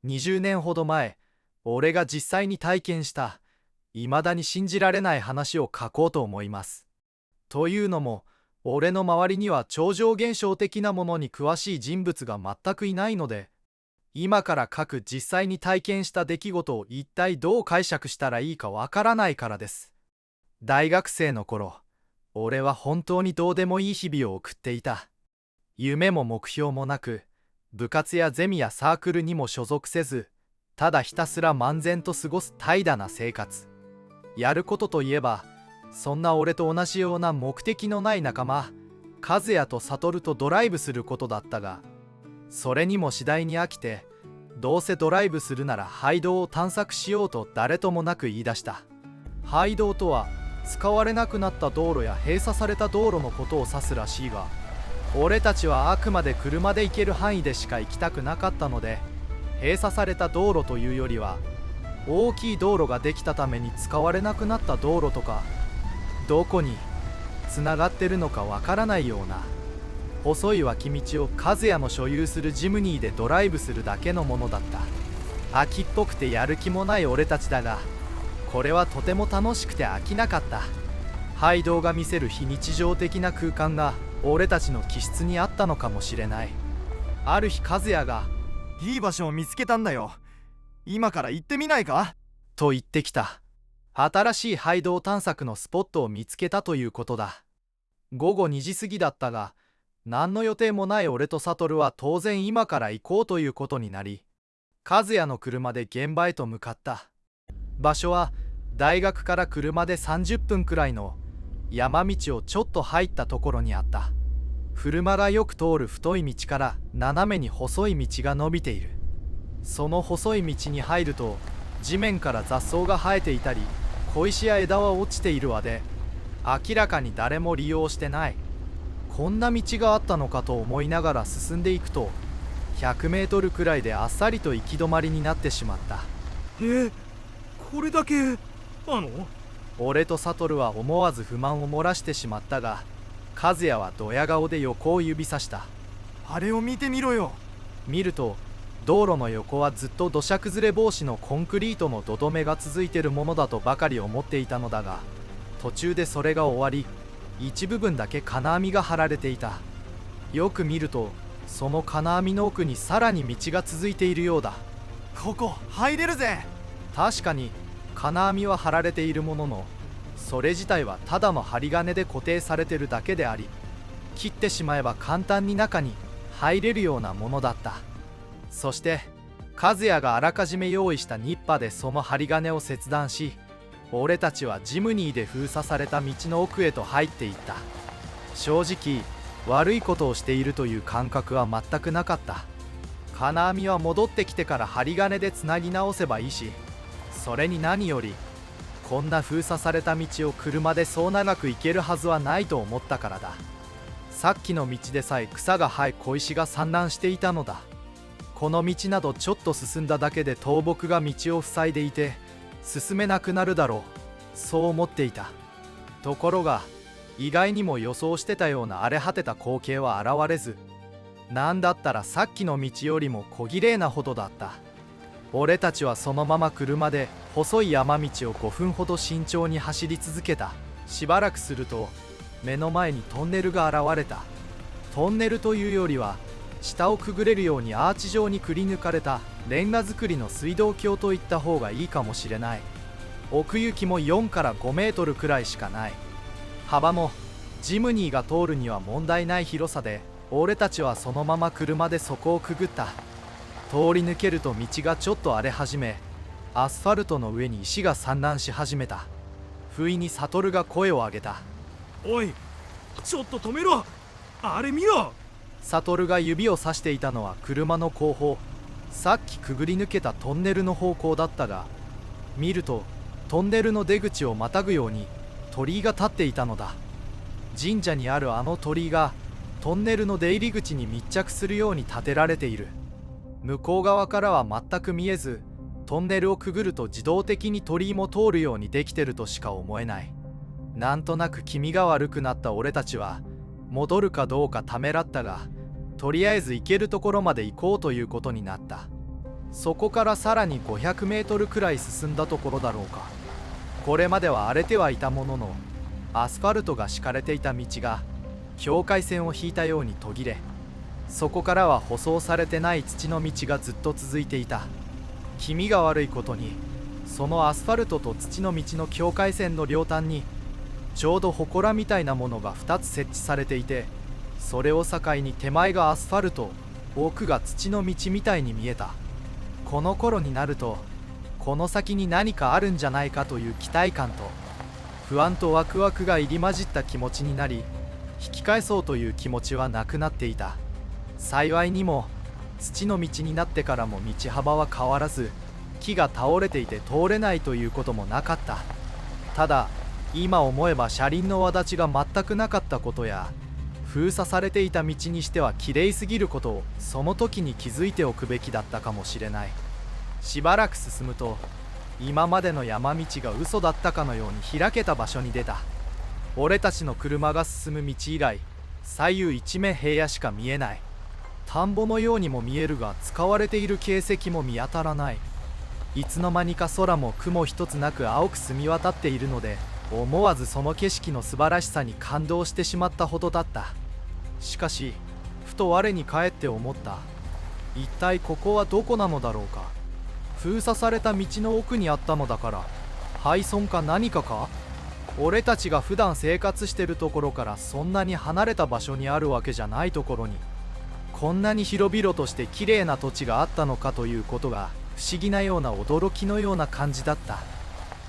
20年ほど前、俺が実際に体験した未だに信じられない話を書こうと思います。というのも、俺の周りには超常現象的なものに詳しい人物が全くいないので、今から書く実際に体験した出来事を一体どう解釈したらいいかわからないからです。大学生の頃、俺は本当にどうでもいい日々を送っていた。夢も目標もなく、部活やゼミやサークルにも所属せず、ただひたすら漫然と過ごす怠惰な生活。やることといえば、そんな俺と同じような目的のない仲間、和也と悟とドライブすることだったが、それにも次第に飽きて、どうせドライブするなら廃道を探索しようと誰ともなく言い出した。廃道とは、使われなくなった道路や閉鎖された道路のことを指すらしいが、俺たちはあくまで車で行ける範囲でしか行きたくなかったので、閉鎖された道路というよりは、大きい道路ができたために使われなくなった道路とか、どこにつながってるのかわからないような細い脇道を和也の所有するジムニーでドライブするだけのものだった。秋っぽくてやる気もない俺たちだが、これはとても楽しくて飽きなかった。廃道が見せる非日常的な空間が俺たちの気質にあったのかもしれない。ある日和也が「いい場所を見つけたんだよ。今から行ってみないか?」と言ってきた。新しい廃道探索のスポットを見つけたということだ。午後2時過ぎだったが、何の予定もない俺と悟は当然今から行こうということになり、和也の車で現場へと向かった。場所は大学から車で30分くらいの山道をちょっと入ったところにあった。車がよく通る太い道から斜めに細い道が伸びている。その細い道に入ると、地面から雑草が生えていたり、小石や枝は落ちているわで、明らかに誰も利用してない。こんな道があったのかと思いながら進んでいくと、100メートルくらいであっさりと行き止まりになってしまった。これだけ俺と悟は思わず不満を漏らしてしまったが、和也はドヤ顔で横を指さした。あれを見てみろよ。見ると、道路の横はずっと土砂崩れ防止のコンクリートの土留めが続いているものだとばかり思っていたのだが、途中でそれが終わり、一部分だけ金網が張られていた。よく見ると、その金網の奥にさらに道が続いているようだ。ここ入れるぜ。確かに金網は張られているものの、それ自体はただの針金で固定されているだけであり、切ってしまえば簡単に中に入れるようなものだった。そして和也があらかじめ用意したニッパでその針金を切断し、俺たちはジムニーで封鎖された道の奥へと入っていった。正直悪いことをしているという感覚は全くなかった。金網は戻ってきてから針金でつなぎ直せばいいし、それに何よりこんな封鎖された道を車でそう長く行けるはずはないと思ったからだ。さっきの道でさえ草が生え小石が散乱していたのだ。この道などちょっと進んだだけで倒木が道を塞いでいて進めなくなるだろう、そう思っていた。ところが意外にも予想してたような荒れ果てた光景は現れず、なんだったらさっきの道よりも小綺麗なほどだった。俺たちはそのまま車で細い山道を5分ほど慎重に走り続けた。しばらくすると目の前にトンネルが現れた。トンネルというよりは下をくぐれるようにアーチ状にくり抜かれたレンガ造りの水道橋といった方がいいかもしれない。奥行きも4から5メートルくらいしかない。幅もジムニーが通るには問題ない広さで、俺たちはそのまま車でそこをくぐった。通り抜けると道がちょっと荒れ始め、アスファルトの上に石が散乱し始めた。不意に悟が声を上げた。おい、ちょっと止めろ。あれ見ろ。悟が指を指していたのは車の後方、さっきくぐり抜けたトンネルの方向だったが、見るとトンネルの出口をまたぐように鳥居が立っていたのだ。神社にあるあの鳥居がトンネルの出入り口に密着するように建てられている。向こう側からは全く見えず、トンネルをくぐると自動的に鳥居も通るようにできてるとしか思えない。なんとなく気味が悪くなった俺たちは戻るかどうかためらったが、とりあえず行けるところまで行こうということになった。そこからさらに500メートルくらい進んだところだろうか。これまでは荒れてはいたものの、アスファルトが敷かれていた道が境界線を引いたように途切れ、そこからは舗装されてない土の道がずっと続いていた。気味が悪いことに、そのアスファルトと土の道の境界線の両端にちょうど祠みたいなものが2つ設置されていて、それを境に手前がアスファルト、奥が土の道みたいに見えた。この頃になると、この先に何かあるんじゃないかという期待感と不安とワクワクが入り混じった気持ちになり、引き返そうという気持ちはなくなっていた。幸いにも土の道になってからも道幅は変わらず、木が倒れていて通れないということもなかった。ただ今思えば車輪の輪立ちが全くなかったことや、封鎖されていた道にしてはきれいすぎることをその時に気づいておくべきだったかもしれない。しばらく進むと、今までの山道が嘘だったかのように開けた場所に出た。俺たちの車が進む道以外、左右一面平野しか見えない。田んぼのようにも見えるが、使われている形跡も見当たらない。いつの間にか空も雲一つなく青く澄み渡っているので、思わずその景色の素晴らしさに感動してしまったほどだった。しかしふと我に返って思った。一体ここはどこなのだろうか。封鎖された道の奥にあったのだから、廃村か何かか。俺たちが普段生活してるところからそんなに離れた場所にあるわけじゃないところに、こんなに広々として綺麗な土地があったのかということが不思議なような驚きのような感じだった。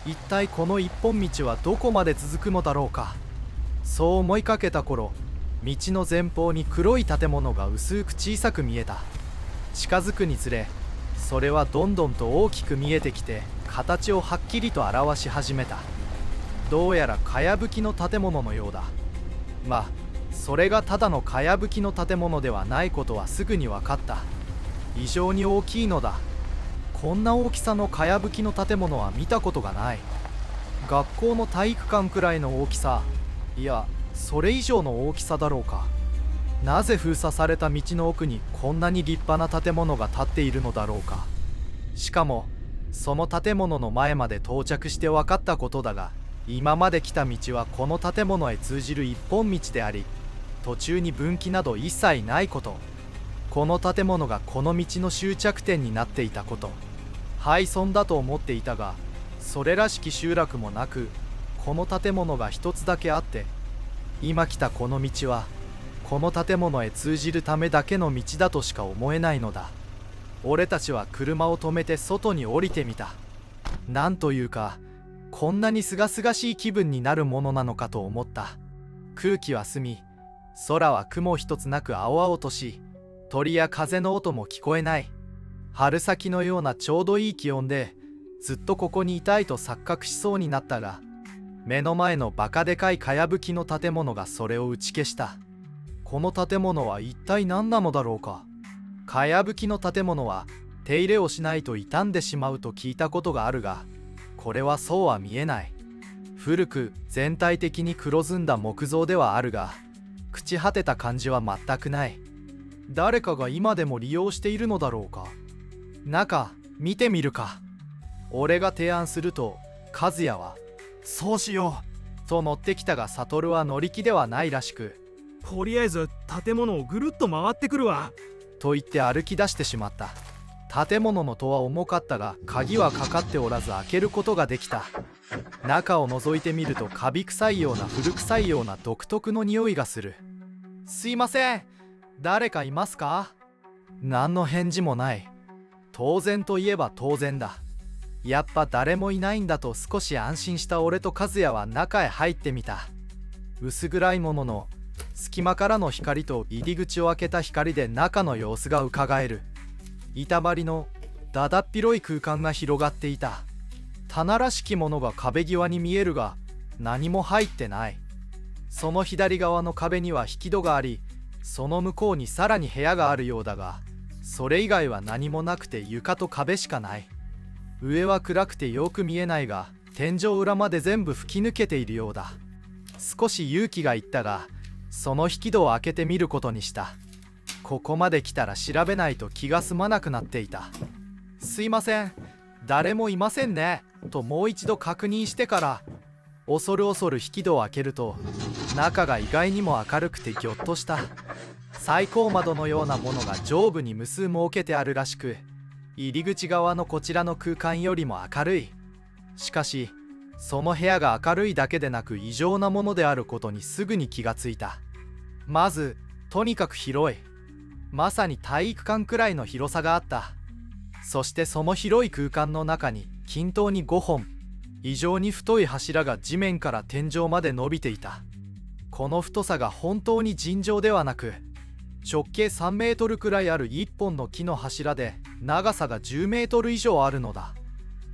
一体この一本道はどこまで続くのだろうか。そう思いかけた頃、道の前方に黒い建物が薄く小さく見えた。近づくにつれ、それはどんどんと大きく見えてきて、形をはっきりと表し始めた。どうやらかやぶきの建物のようだ。まあそれがただのかやぶきの建物ではないことはすぐに分かった。異常に大きいのだ。こんな大きさのかやぶきの建物は見たことがない。学校の体育館くらいの大きさ、いやそれ以上の大きさだろうか。なぜ封鎖された道の奥にこんなに立派な建物が建っているのだろうか。しかもその建物の前まで到着して分かったことだが、今まで来た道はこの建物へ通じる一本道であり、途中に分岐など一切ないこと、この建物がこの道の終着点になっていたこと、廃村だと思っていたが、それらしき集落もなく、この建物が一つだけあって、今来たこの道はこの建物へ通じるためだけの道だとしか思えないのだ。俺たちは車を止めて外に降りてみた。なんというか、こんなにすがすがしい気分になるものなのかと思った。空気は澄み、空は雲一つなく青々とし、鳥や風の音も聞こえない。春先のようなちょうどいい気温で、ずっとここにいたいと錯覚しそうになったが、目の前のバカでかいかやぶきの建物がそれを打ち消した。この建物は一体何なのだろうか。かやぶきの建物は手入れをしないと傷んでしまうと聞いたことがあるが、これはそうは見えない。古く全体的に黒ずんだ木造ではあるが、朽ち果てた感じは全くない。誰かが今でも利用しているのだろうか。中見てみるか。俺が提案すると、和也はそうしよと乗ってきたが、悟は乗り気ではないらしく、とりあえず建物をぐるっと回ってくるわと言って歩き出してしまった。建物の戸は重かったが、鍵はかかっておらず開けることができた。中を覗いてみると、カビ臭いような古臭いような独特の匂いがする。すいません、誰かいますか？何の返事もない。当然といえば当然だ。やっぱ誰もいないんだと少し安心した俺と和也は中へ入ってみた。薄暗いものの隙間からの光と入り口を開けた光で中の様子がうかがえる。板張りのだだっ広い空間が広がっていた。棚らしきものが壁際に見えるが、何も入ってない。その左側の壁には引き戸があり、その向こうにさらに部屋があるようだが、それ以外は何もなくて床と壁しかない。上は暗くてよく見えないが、天井裏まで全部吹き抜けているようだ。少し勇気がいったが、その引き戸を開けてみることにした。ここまで来たら調べないと気が済まなくなっていた。すいません、誰もいませんねともう一度確認してから、恐る恐る引き戸を開けると、中が意外にも明るくてギョッとした。最高窓のようなものが上部に無数設けてあるらしく、入り口側のこちらの空間よりも明るい。しかしその部屋が明るいだけでなく異常なものであることにすぐに気がついた。まずとにかく広い。まさに体育館くらいの広さがあった。そしてその広い空間の中に均等に5本異常に太い柱が地面から天井まで伸びていた。この太さが本当に尋常ではなく、直径3メートルくらいある1本の木の柱で長さが10メートル以上あるのだ。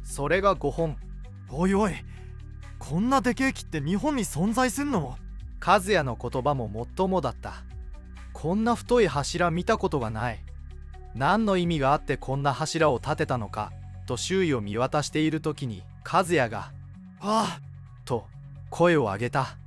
それが5本。おいおい、こんなでけえ木って日本に存在すんの？和也の言葉ももっともだった。こんな太い柱見たことがない。何の意味があってこんな柱を立てたのかと周囲を見渡している時に、和也が「ああ!」と声を上げた。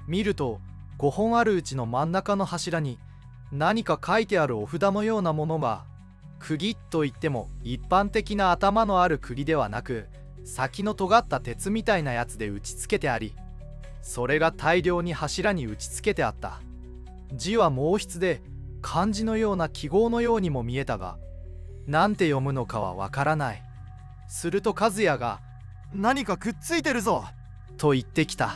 見ると5本あるうちの真ん中の柱に何か書いてあるお札のようなものが、釘といっても一般的な頭のある釘ではなく、先の尖った鉄みたいなやつで打ち付けてあり、それが大量に柱に打ち付けてあった。字は毛筆で漢字のような記号のようにも見えたが、なんて読むのかはわからない。すると和也が「何かくっついてるぞ!」と言ってきた。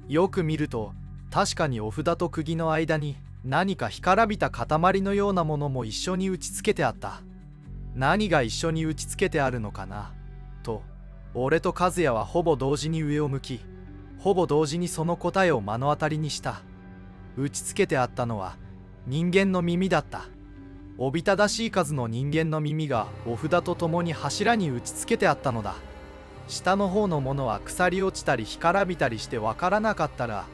よく見ると確かにお札と釘の間に何か干からびた塊のようなものも一緒に打ち付けてあった。何が一緒に打ち付けてあるのかなと、俺と和也はほぼ同時に上を向き、ほぼ同時にその答えを目の当たりにした。打ち付けてあったのは人間の耳だった。おびただしい数の人間の耳がお札とともに柱に打ち付けてあったのだ。下の方のものは腐り落ちたり干からびたりしてわからなかったが、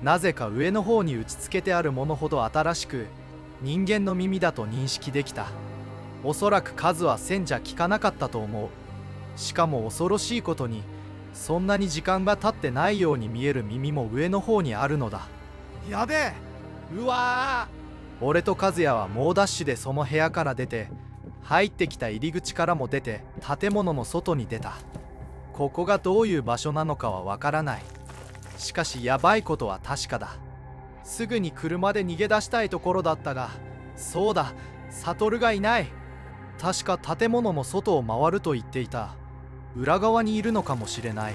なぜか上の方に打ち付けてあるものほど新しく人間の耳だと認識できた。おそらく数は1000じゃ効かなかったと思う。しかも恐ろしいことに、そんなに時間が経ってないように見える耳も上の方にあるのだ。やべえ！うわー！俺と和也は猛ダッシュでその部屋から出て、入ってきた入り口からも出て建物の外に出た。ここがどういう場所なのかはわからない。しかしやばいことは確かだ。すぐに車で逃げ出したいところだったが、そうだ、悟がいない。確か建物の外を回ると言っていた。裏側にいるのかもしれない。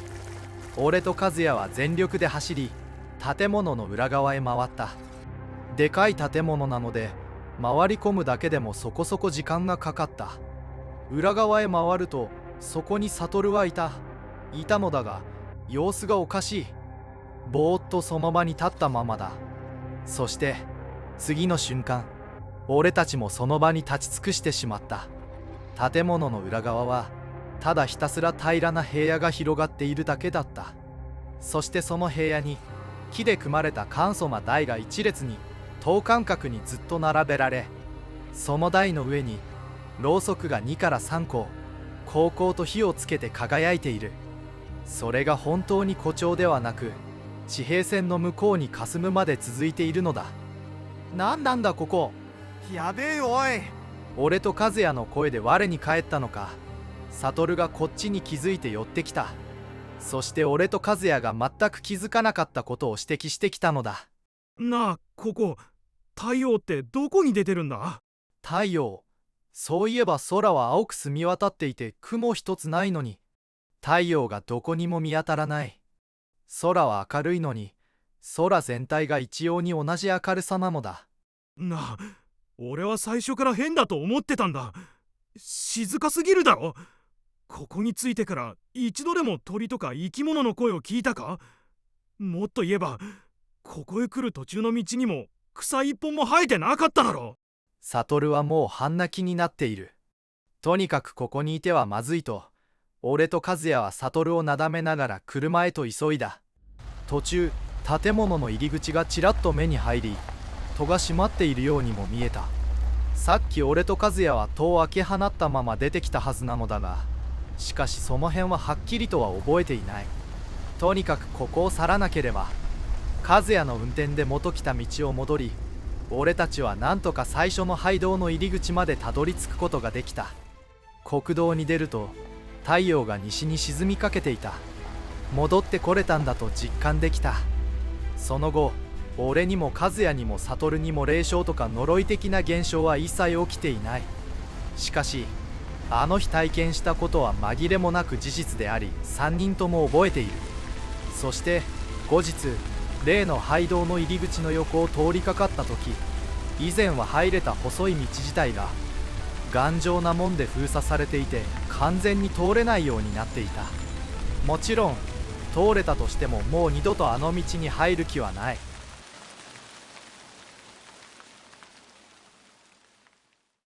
俺と和也は全力で走り、建物の裏側へ回った。でかい建物なので回り込むだけでもそこそこ時間がかかった。裏側へ回るとそこに悟はいたのだが、様子がおかしい。ぼーっとその場に立ったままだ。そして次の瞬間、俺たちもその場に立ち尽くしてしまった。建物の裏側はただひたすら平らな平野が広がっているだけだった。そしてその平野に木で組まれた簡素な台が一列に等間隔にずっと並べられ、その台の上にろうそくが2から3個こうこうと火をつけて輝いている。それが本当に誇張ではなく、地平線の向こうに霞むまで続いているのだ。なんなんだここ。やべえよおい！俺と和也の声で我に返ったのか、悟がこっちに気づいて寄ってきた。そして俺と和也が全く気づかなかったことを指摘してきたのだ。なあ、ここ太陽ってどこに出てるんだ？太陽。そういえば空は青く澄み渡っていて雲一つないのに、太陽がどこにも見当たらない。空は明るいのに、空全体が一様に同じ明るさなのだ。なあ、俺は最初から変だと思ってたんだ。静かすぎるだろ。ここに着いてから一度でも鳥とか生き物の声を聞いたか？もっと言えば、ここへ来る途中の道にも草一本も生えてなかっただろ。悟はもう半泣きになっている。とにかくここにいてはまずいと、俺と和也は悟をなだめながら車へと急いだ。途中、建物の入り口がちらっと目に入り、戸が閉まっているようにも見えた。さっき俺と和也は戸を開け放ったまま出てきたはずなのだが、しかしその辺ははっきりとは覚えていない。とにかくここを去らなければ。和也の運転で元来た道を戻り、俺たちはなんとか最初の廃道の入り口までたどり着くことができた。国道に出ると太陽が西に沈みかけていた。戻ってこれたんだと実感できた。その後、俺にも和也にも悟にも霊障とか呪い的な現象は一切起きていない。しかしあの日体験したことは紛れもなく事実であり、3人とも覚えている。そして後日、例の廃道の入り口の横を通りかかった時、以前は入れた細い道自体が頑丈な門で封鎖されていて、完全に通れないようになっていた。もちろん通れたとしてももう二度とあの道に入る気はない。